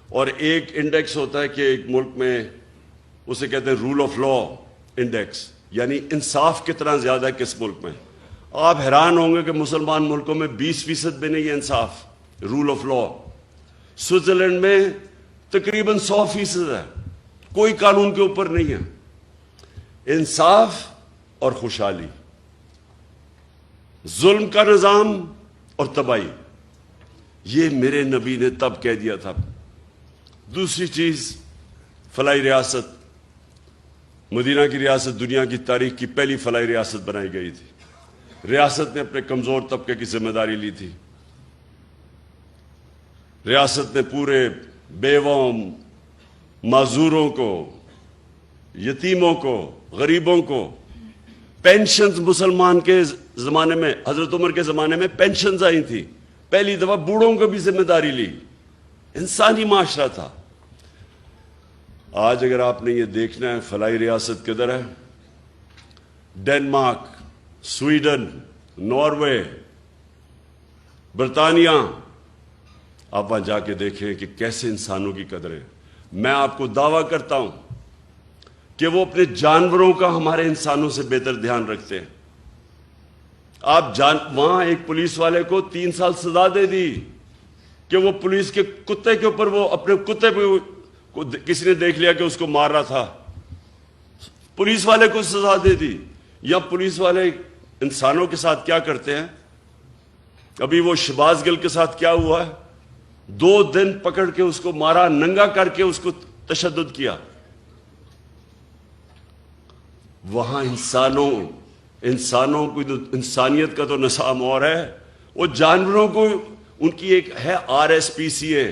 اور ایک انڈیکس ہوتا ہے کہ ایک ملک میں اسے کہتے ہیں رول آف لا انڈیکس، یعنی انصاف کتنا زیادہ ہے کس ملک میں. آپ حیران ہوں گے کہ مسلمان ملکوں میں 20% بھی نہیں ہے انصاف، رول آف لا. سوئٹزرلینڈ میں تقریباً 100% ہے، کوئی قانون کے اوپر نہیں ہے. انصاف اور خوشحالی، ظلم کا نظام اور تباہی، یہ میرے نبی نے تب کہہ دیا تھا. دوسری چیز، فلاحی ریاست. مدینہ کی ریاست دنیا کی تاریخ کی پہلی فلاحی ریاست بنائی گئی تھی. ریاست نے اپنے کمزور طبقے کی ذمہ داری لی تھی. ریاست نے پورے بیووں، معذوروں کو، یتیموں کو، غریبوں کو پینشنز، مسلمان کے زمانے میں، حضرت عمر کے زمانے میں پینشنز آئی تھی. پہلی دفعہ بوڑھوں کو بھی ذمہ داری لی. انسانی معاشرہ تھا. آج اگر آپ نے یہ دیکھنا ہے فلاحی ریاست کدھر ہے، ڈنمارک، سویڈن، ناروے، برطانیہ، آپ وہاں جا کے دیکھیں کہ کیسے انسانوں کی قدر ہے. میں آپ کو دعویٰ کرتا ہوں کہ وہ اپنے جانوروں کا ہمارے انسانوں سے بہتر دھیان رکھتے ہیں. وہاں ایک پولیس والے کو 3 سال سزا دے دی کہ وہ پولیس کے کتے کے اوپر، وہ اپنے کتے پہ کسی نے دیکھ لیا کہ اس کو مار رہا تھا، پولیس والے کو سزا دے دی. یا پولیس والے انسانوں کے ساتھ کیا کرتے ہیں. ابھی وہ شہباز گل کے ساتھ کیا ہوا ہے، 2 دن پکڑ کے اس کو مارا، ننگا کر کے اس کو تشدد کیا. وہاں انسانوں کو، انسانیت کا تو نظام اور ہے. وہ جانوروں کو، ان کی ایک ہے RSPCA،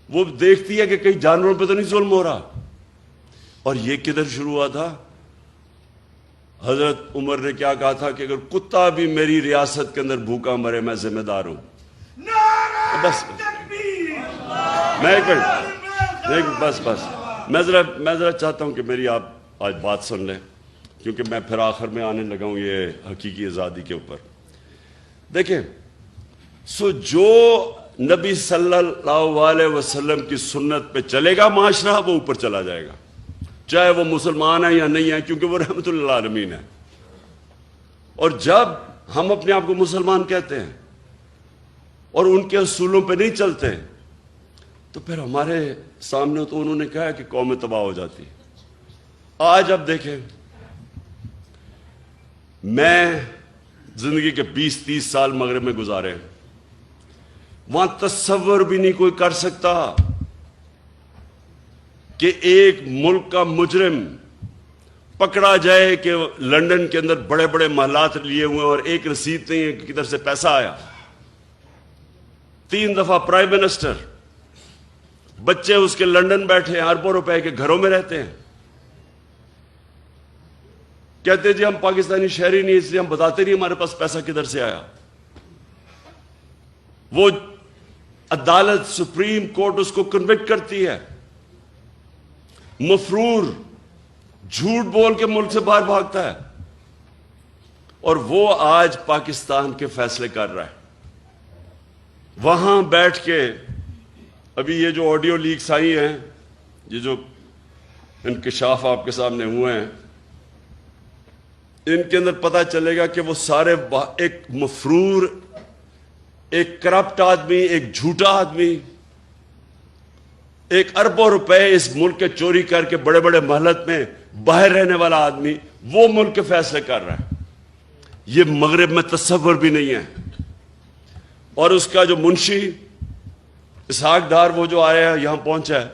وہ دیکھتی ہے کہ کئی جانوروں پہ تو نہیں ظلم ہو رہا. اور یہ کدھر شروع ہوا تھا؟ حضرت عمر نے کیا کہا تھا کہ اگر کتا بھی میری ریاست کے اندر بھوکا مرے میں ذمہ دار ہوں. بس میں ایک منٹ، بس میں ذرا چاہتا ہوں کہ میری آپ آج بات سن لیں، کیونکہ میں پھر آخر میں آنے لگا ہوں یہ حقیقی آزادی کے اوپر. دیکھیں، جو نبی صلی اللہ علیہ وسلم کی سنت پہ چلے گا معاشرہ، وہ اوپر چلا جائے گا، چاہے وہ مسلمان ہے یا نہیں ہے، کیونکہ وہ رحمت للعالمین ہے. اور جب ہم اپنے آپ کو مسلمان کہتے ہیں اور ان کے اصولوں پہ نہیں چلتے، تو پھر ہمارے سامنے تو انہوں نے کہا ہے کہ قومیں تباہ ہو جاتی. آج اب دیکھیں، میں زندگی کے 20-30 سال مغرب میں گزارے، وہاں تصور بھی نہیں کوئی کر سکتا کہ ایک ملک کا مجرم پکڑا جائے کہ لندن کے اندر بڑے بڑے محلات لیے ہوئے اور ایک رسید نہیں ہے کہ کدھر سے پیسہ آیا. 3 دفعہ پرائم منسٹر، بچے اس کے لندن بیٹھے ہیں، اربوں روپے کے گھروں میں رہتے ہیں. کہتے جی ہم پاکستانی شہری نہیں، اس لیے ہم بتاتے نہیں ہمارے پاس پیسہ کدھر سے آیا. وہ عدالت، سپریم کورٹ اس کو کنوکٹ کرتی ہے. مفرور جھوٹ بول کے ملک سے باہر بھاگتا ہے، اور وہ آج پاکستان کے فیصلے کر رہا ہے. وہاں بیٹھ کے ابھی یہ جو آڈیو لیکس آئی ہیں، یہ جو انکشاف آپ کے سامنے ہوئے ہیں، ان کے اندر پتہ چلے گا کہ وہ سارے ایک مفرور، ایک کرپٹ آدمی، ایک جھوٹا آدمی، ایک اربوں روپے اس ملک کے چوری کر کے بڑے بڑے محلت میں باہر رہنے والا آدمی، وہ ملک کے فیصلے کر رہا ہے. یہ مغرب میں تصور بھی نہیں ہے. اور اس کا جو منشی اسحاق ڈار، وہ جو آیا ہے، یہاں پہنچا ہے،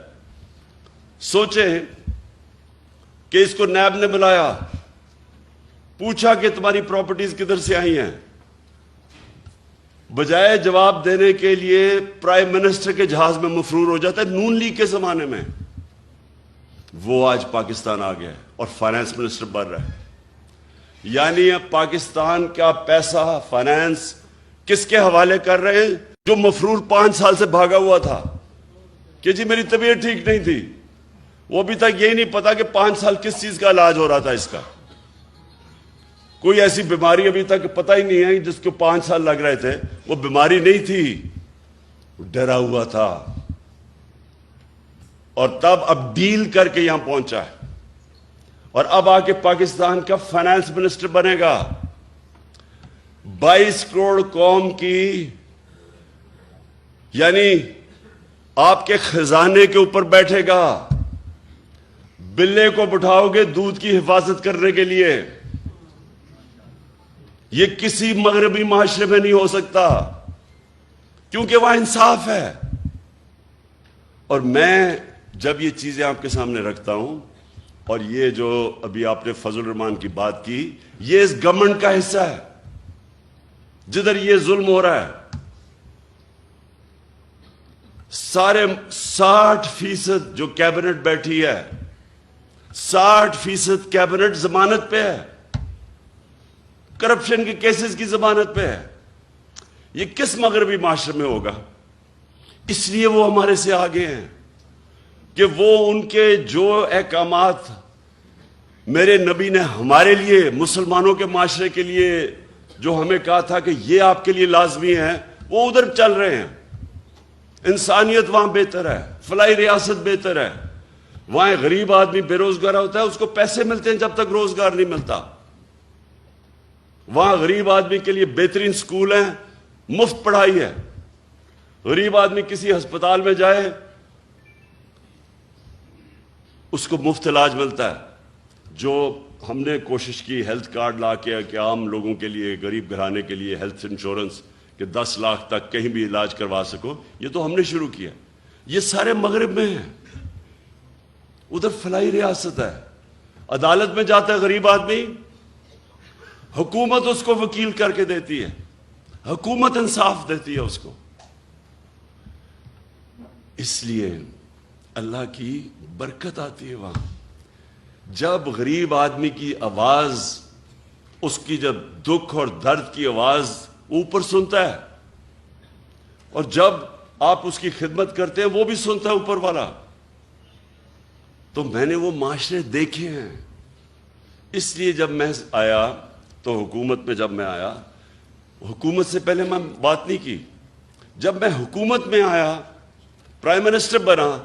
سوچیں کہ اس کو نیب نے بلایا، پوچھا کہ تمہاری پراپرٹیز کدھر سے آئی ہیں. بجائے جواب دینے کے لیے پرائم منسٹر کے جہاز میں مفرور ہو جاتا ہے. نون لیگ کے زمانے میں وہ آج پاکستان آ گیا ہے اور فائنانس منسٹر بن رہا ہے. یعنی اب پاکستان کا پیسہ، فائنانس کس کے حوالے کر رہے ہیں؟ جو مفرور 5 سال سے بھاگا ہوا تھا کہ جی میری طبیعت ٹھیک نہیں تھی. وہ ابھی تک یہی نہیں پتا کہ 5 سال کس چیز کا علاج ہو رہا تھا. اس کا کوئی ایسی بیماری ابھی تک پتہ ہی نہیں ہے جس کو 5 سال لگ رہے تھے. وہ بیماری نہیں تھی، ڈرا ہوا تھا. اور تب اب ڈیل کر کے یہاں پہنچا ہے، اور اب آ کے پاکستان کا فائنانس منسٹر بنے گا، 22 کروڑ قوم کی، یعنی آپ کے خزانے کے اوپر بیٹھے گا۔ بلے کو بٹھاؤ گے دودھ کی حفاظت کرنے کے لیے، یہ کسی مغربی معاشرے میں نہیں ہو سکتا، کیونکہ وہاں انصاف ہے۔ اور میں جب یہ چیزیں آپ کے سامنے رکھتا ہوں، اور یہ جو ابھی آپ نے فضل الرحمان کی بات کی، یہ اس گورنمنٹ کا حصہ ہے جدھر یہ ظلم ہو رہا ہے۔ سارے 60% جو کیبنٹ بیٹھی ہے، 60% کیبنٹ ضمانت پہ ہے، کرپشن کے کیسز کی ضمانت پہ ہے۔ یہ کس مغربی معاشرے میں ہوگا؟ اس لیے وہ ہمارے سے آگے ہیں کہ وہ ان کے جو احکامات میرے نبی نے ہمارے لیے، مسلمانوں کے معاشرے کے لیے جو ہمیں کہا تھا کہ یہ آپ کے لیے لازمی ہے، وہ ادھر چل رہے ہیں۔ انسانیت وہاں بہتر ہے، فلاحی ریاست بہتر ہے۔ وہاں غریب آدمی بے روزگار ہوتا ہے، اس کو پیسے ملتے ہیں جب تک روزگار نہیں ملتا۔ وہاں غریب آدمی کے لیے بہترین سکول ہیں، مفت پڑھائی ہے۔ غریب آدمی کسی ہسپتال میں جائے اس کو مفت علاج ملتا ہے۔ جو ہم نے کوشش کی ہیلتھ کارڈ لا کے کہ عام لوگوں کے لیے، غریب گھرانے کے لیے ہیلتھ انشورنس کہ 10 لاکھ تک کہیں بھی علاج کروا سکو، یہ تو ہم نے شروع کیا۔ یہ سارے مغرب میں ہیں، ادھر فلاحی ریاست ہے۔ عدالت میں جاتا ہے غریب آدمی، حکومت اس کو وکیل کر کے دیتی ہے، حکومت انصاف دیتی ہے اس کو۔ اس لیے اللہ کی برکت آتی ہے وہاں جب غریب آدمی کی آواز، اس کی جب دکھ اور درد کی آواز اوپر سنتا ہے، اور جب آپ اس کی خدمت کرتے ہیں وہ بھی سنتا ہے اوپر والا۔ تو میں نے وہ معاشرے دیکھے ہیں۔ اس لیے جب میں آیا تو حکومت میں، جب میں آیا حکومت سے پہلے میں بات نہیں کی، جب میں حکومت میں آیا، پرائم منسٹر بنا،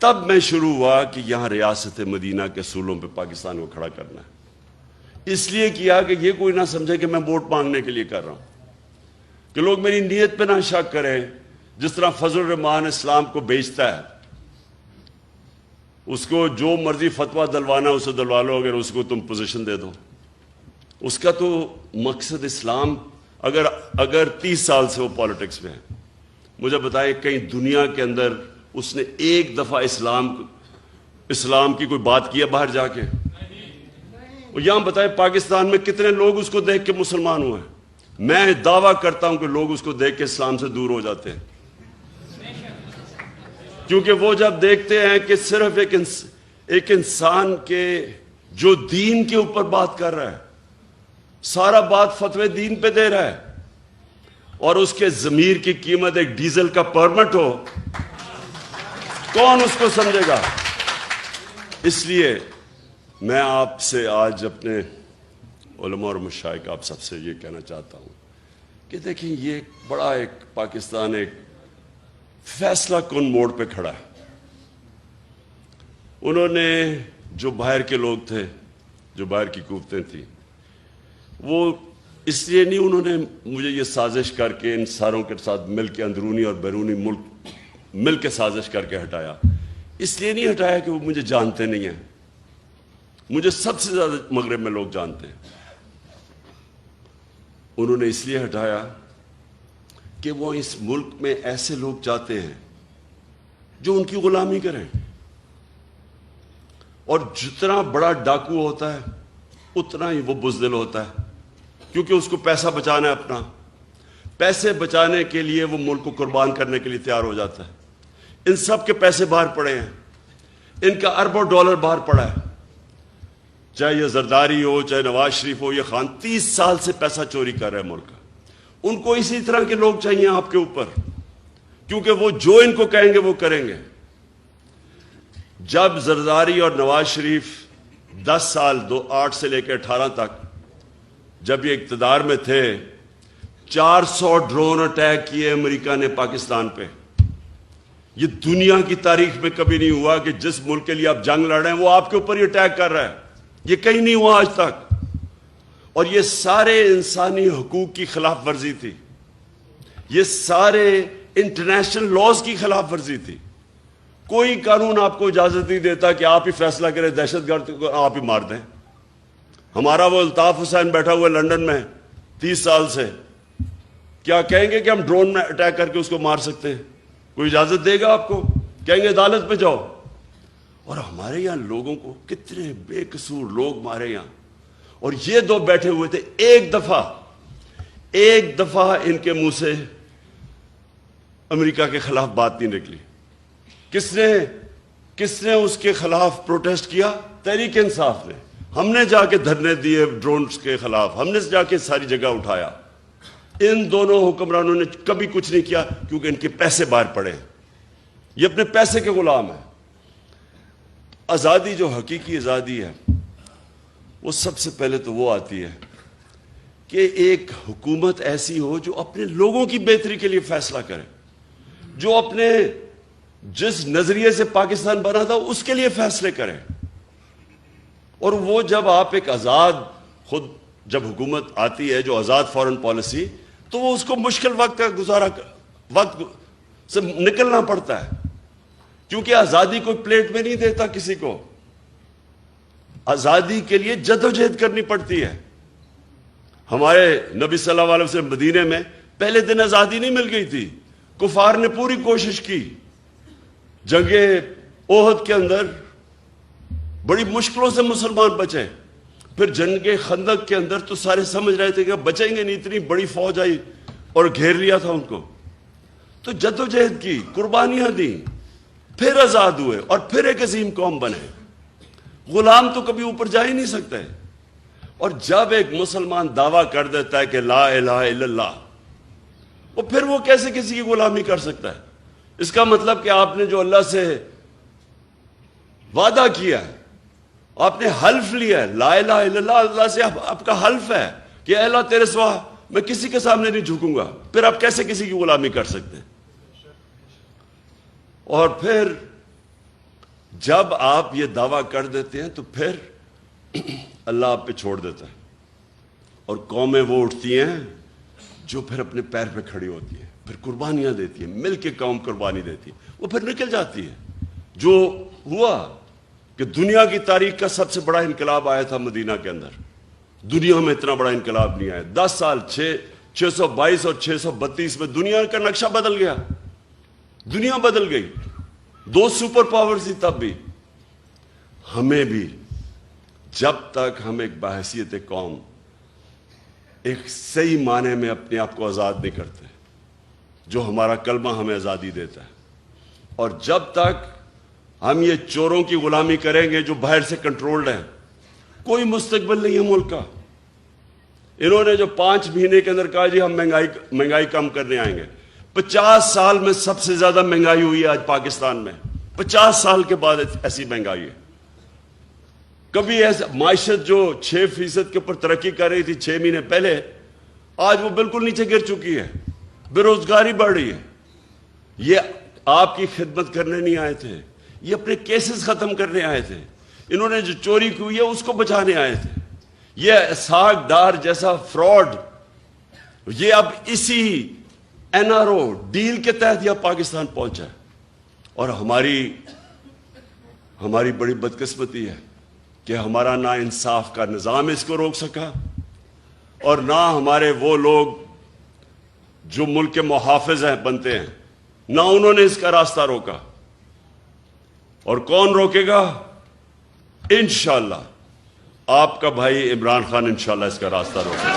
تب میں شروع ہوا کہ یہاں ریاست مدینہ کے اصولوں پہ پاکستان کو کھڑا کرنا ہے۔ اس لیے کیا کہ یہ کوئی نہ سمجھے کہ میں ووٹ مانگنے کے لیے کر رہا ہوں، کہ لوگ میری نیت پہ نہ شک کریں۔ جس طرح فضل الرحمان اسلام کو بیچتا ہے، اس کو جو مرضی فتویٰ دلوانا اسے دلوا لو، اگر اس کو تم پوزیشن دے دو۔ اس کا تو مقصد اسلام، اگر 30 سال سے وہ پالیٹکس میں ہے، مجھے بتائیں کہیں دنیا کے اندر اس نے ایک دفعہ اسلام کی کوئی بات کی ہے باہر جا کے؟ اور یہاں بتائیں پاکستان میں کتنے لوگ اس کو دیکھ کے مسلمان ہوئے ہیں؟ میں دعویٰ کرتا ہوں کہ لوگ اس کو دیکھ کے اسلام سے دور ہو جاتے ہیں، کیونکہ وہ جب دیکھتے ہیں کہ صرف ایک انسان کے جو دین کے اوپر بات کر رہا ہے، سارا بات فتوے دین پہ دے رہا ہے، اور اس کے ضمیر کی قیمت ایک ڈیزل کا پرمٹ ہو، کون اس کو سمجھے گا؟ اس لیے میں آپ سے آج اپنے علماء اور مشائخ آپ سب سے یہ کہنا چاہتا ہوں کہ دیکھیں یہ بڑا ایک پاکستان ایک فیصلہ کن موڑ پہ کھڑا ہے۔ انہوں نے جو باہر کے لوگ تھے، جو باہر کی قوتیں تھیں، وہ اس لیے نہیں انہوں نے مجھے یہ سازش کر کے ان ساروں کے ساتھ مل کے اندرونی اور بیرونی ملک مل کے سازش کر کے ہٹایا، اس لیے نہیں ہٹایا کہ وہ مجھے جانتے نہیں ہیں۔ مجھے سب سے زیادہ مغرب میں لوگ جانتے ہیں۔ انہوں نے اس لیے ہٹایا کہ وہ اس ملک میں ایسے لوگ چاہتے ہیں جو ان کی غلامی کریں، اور جتنا بڑا ڈاکو ہوتا ہے اتنا ہی وہ بزدل ہوتا ہے، کیونکہ اس کو پیسہ بچانا ہے اپنا۔ پیسے بچانے کے لیے وہ ملک کو قربان کرنے کے لیے تیار ہو جاتا ہے۔ ان سب کے پیسے باہر پڑے ہیں، ان کا اربوں ڈالر باہر پڑا ہے، چاہے یہ زرداری ہو، چاہے نواز شریف ہو، یہ خان 30 سال سے پیسہ چوری کر رہے ہیں ملک کا۔ ان کو اسی طرح کے لوگ چاہیے آپ کے اوپر، کیونکہ وہ جو ان کو کہیں گے وہ کریں گے۔ جب زرداری اور نواز شریف 10 سال 8 سے لے کے 18 تک جب یہ اقتدار میں تھے، 400 ڈرون اٹیک کیے امریکہ نے پاکستان پہ۔ یہ دنیا کی تاریخ میں کبھی نہیں ہوا کہ جس ملک کے لیے آپ جنگ لڑ رہے ہیں وہ آپ کے اوپر یہ اٹیک کر رہا ہے. یہ کہیں نہیں ہوا آج تک. اور یہ سارے انسانی حقوق کی خلاف ورزی تھی. یہ سارے انٹرنیشنل لاز کی خلاف ورزی تھی. کوئی قانون آپ کو اجازت نہیں دیتا کہ آپ ہی فیصلہ کریں دہشت گرد کو آپ ہی مار دیں. ہمارا وہ الطاف حسین بیٹھا ہوا لنڈن میں 30 سال سے، کیا کہیں گے کہ ہم ڈرون میں اٹیک کر کے اس کو مار سکتے ہیں؟ کوئی اجازت دے گا آپ کو؟ کہیں گے عدالت پہ جاؤ. اور ہمارے یہاں لوگوں کو کتنے بے قصور لوگ مارے یہاں. اور یہ دو بیٹھے ہوئے تھے، ایک دفعہ ان کے منہ سے امریکہ کے خلاف بات نہیں نکلی. کس نے اس کے خلاف پروٹیسٹ کیا؟ تحریک انصاف نے. ہم نے جا کے دھرنے دیے ڈرونز کے خلاف، ہم نے جا کے ساری جگہ اٹھایا. ان دونوں حکمرانوں نے کبھی کچھ نہیں کیا کیونکہ ان کے پیسے باہر پڑے ہیں. یہ اپنے پیسے کے غلام ہیں. آزادی جو حقیقی آزادی ہے وہ سب سے پہلے تو وہ آتی ہے کہ ایک حکومت ایسی ہو جو اپنے لوگوں کی بہتری کے لیے فیصلہ کرے، جو اپنے جس نظریے سے پاکستان بنا تھا اس کے لیے فیصلے کرے. اور وہ جب آپ ایک آزاد خود جب حکومت آتی ہے جو آزاد فارن پالیسی، تو وہ اس کو مشکل وقت سے نکلنا پڑتا ہے. کیونکہ آزادی کوئی پلیٹ میں نہیں دیتا کسی کو. آزادی کے لیے جدوجہد کرنی پڑتی ہے. ہمارے نبی صلی اللہ علیہ وسلم مدینے میں پہلے دن آزادی نہیں مل گئی تھی. کفار نے پوری کوشش کی. جنگ احد کے اندر بڑی مشکلوں سے مسلمان بچے. پھر جنگ خندق کے اندر تو سارے سمجھ رہے تھے کہ بچیں گے نہیں، اتنی بڑی فوج آئی اور گھیر لیا تھا ان کو. تو جدوجہد کی، قربانیاں دیں، پھر آزاد ہوئے اور پھر ایک عظیم قوم بنے. غلام تو کبھی اوپر جا ہی نہیں سکتے. اور جب ایک مسلمان دعویٰ کر دیتا ہے کہ لا الہ الا اللہ، وہ پھر وہ کیسے کسی کی غلامی کر سکتا ہے؟ اس کا مطلب کہ آپ نے جو اللہ سے وعدہ کیا ہے، آپ نے حلف لیا ہے، لا الہ الا اللہ، اللہ سے آپ کا حلف ہے کہ اے اللہ تیرے سوا میں کسی کے سامنے نہیں جھکوں گا. پھر آپ کیسے کسی کی غلامی کر سکتے ہیں؟ اور پھر جب آپ یہ دعویٰ کر دیتے ہیں تو پھر اللہ آپ پہ چھوڑ دیتا ہے. اور قومیں وہ اٹھتی ہیں جو پھر اپنے پیر پہ کھڑی ہوتی ہیں، پھر قربانیاں دیتی ہیں، مل کے قوم قربانی دیتی ہے، وہ پھر نکل جاتی ہے. جو ہوا کہ دنیا کی تاریخ کا سب سے بڑا انقلاب آیا تھا مدینہ کے اندر. دنیا میں اتنا بڑا انقلاب نہیں آیا. 10 سال 622 اور 632 میں دنیا کا نقشہ بدل گیا. دنیا بدل گئی. 2 سپر پاورز تھی تب بھی. ہمیں بھی جب تک ہم ایک بحیثیت قوم ایک صحیح معنی میں اپنے آپ کو آزاد نہیں کرتے، جو ہمارا کلمہ ہمیں آزادی دیتا ہے، اور جب تک ہم یہ چوروں کی غلامی کریں گے جو باہر سے کنٹرولڈ ہیں، کوئی مستقبل نہیں ہے ملک کا. انہوں نے جو 5 مہینے کے اندر کہا جی ہم مہنگائی کم کرنے آئیں گے. 50 سال میں سب سے زیادہ مہنگائی ہوئی ہے آج پاکستان میں. 50 سال کے بعد ایسی مہنگائی ہے. کبھی ایسا معیشت جو 6% کے اوپر ترقی کر رہی تھی 6 مہینے پہلے، آج وہ بالکل نیچے گر چکی ہے. بے روزگاری بڑھ رہی ہے. یہ آپ کی خدمت کرنے نہیں آئے تھے، یہ اپنے کیسز ختم کرنے آئے تھے. انہوں نے جو چوری کی ہے اس کو بچانے آئے تھے. یہ اسحاق ڈار جیسا فراڈ، یہ اب اسی NRO ڈیل کے تحت یہ پاکستان پہنچا ہے. اور ہماری بڑی بدقسمتی ہے کہ ہمارا نا انصاف کا نظام اس کو روک سکا، اور نہ ہمارے وہ لوگ جو ملک کے محافظ ہیں بنتے ہیں، نہ انہوں نے اس کا راستہ روکا. اور کون روکے گا؟ انشاءاللہ آپ کا بھائی عمران خان انشاءاللہ اس کا راستہ روکے گا.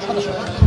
No,